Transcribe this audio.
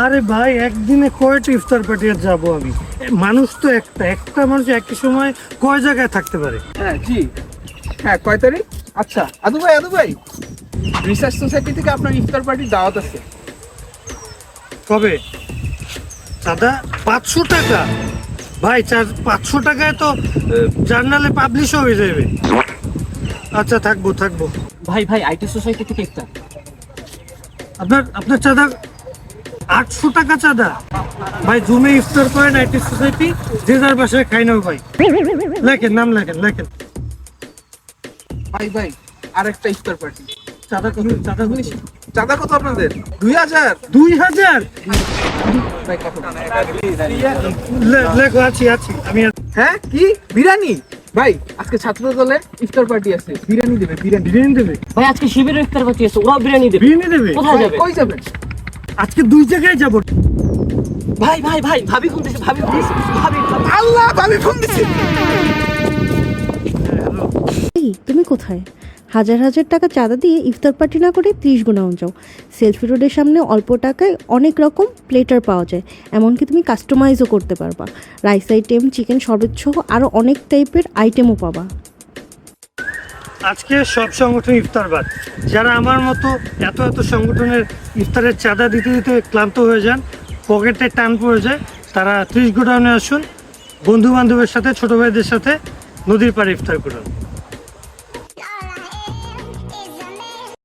আরে ভাই, একদিনে কয়টা ইফতার পার্টি আর যাবো আমি? মানুষ তো একটা মানুষ একই সময় কয় জায়গায় থাকতে পারে? হ্যাঁ জি, হ্যাঁ কয় তারিখ? আচ্ছা আদু ভাই রিসার্চ সোসাইটি থেকে আপনার ইফতার পার্টির দাওয়াত আছে। কবে? দাদা, 500 টাকা? ভাই 500 টাকায় তো জার্নালে পাবলিশ হয়ে যাবে। আচ্ছা, থাকবো। ভাই ভাই আইটি সোসাইটি থেকে ইফতার। আপনার চাঁদা 800 টাকা চাঁদা? ভাই জুমে ইফতার করেন আইটি সোসাইটি, যে যার বাসায় খাই নাও ভাই। নাম লেখেন। ভাই আরেকটা ইফতার পার্টি। চাঁদা কত? চাঁদা কত আপনাদের? 2000। 2000? ভাই কত? লেখো, আছি আমি। হ্যাঁ কি বিরিয়ানি? ভাই আজকে ছাত্র দলের ইফতার পার্টি আছে, বিরিয়ানি দেবে। বিরিয়ানি দেবে? ভাই আজকে শিবিরের ইফতার পার্টি আছে, ওরাও বিরিয়ানি দেবে। বিরিয়ানি দেবে? কোথায় যাবে? কই যাবেন? আজকে 2 জায়গায় যাবো। ভাই ভাবি ফোন দিছে, ভাবি। আল্লাহ, ভাবি ফোন দিছে। এই তুমি কোথায়? হাজার হাজার টাকা চাঁদা দিয়ে ইফতার পার্টি না করে 30 গুণাউন যাও। সেলফি রোডের সামনে অল্প টাকায় অনেক রকম প্লেটার পাওয়া যায়, এমনকি তুমি কাস্টমাইজও করতে পারবা। রাইস আইটেম, চিকেন, শরবত সহ আরও অনেক টাইপের আইটেমও পাবা। আজকে সব সংগঠন ইফতার বাদ। যারা আমার মতো এত সংগঠনের ইফতারের চাঁদা দিতে ক্লান্ত হয়ে যান, পকেটে টান পড়ে যায়, তারা 30 গোডাউনে আসুন, বন্ধু বান্ধবের সাথে, ছোট ভাইদের সাথে নদীর পাড়ে ইফতার করুন।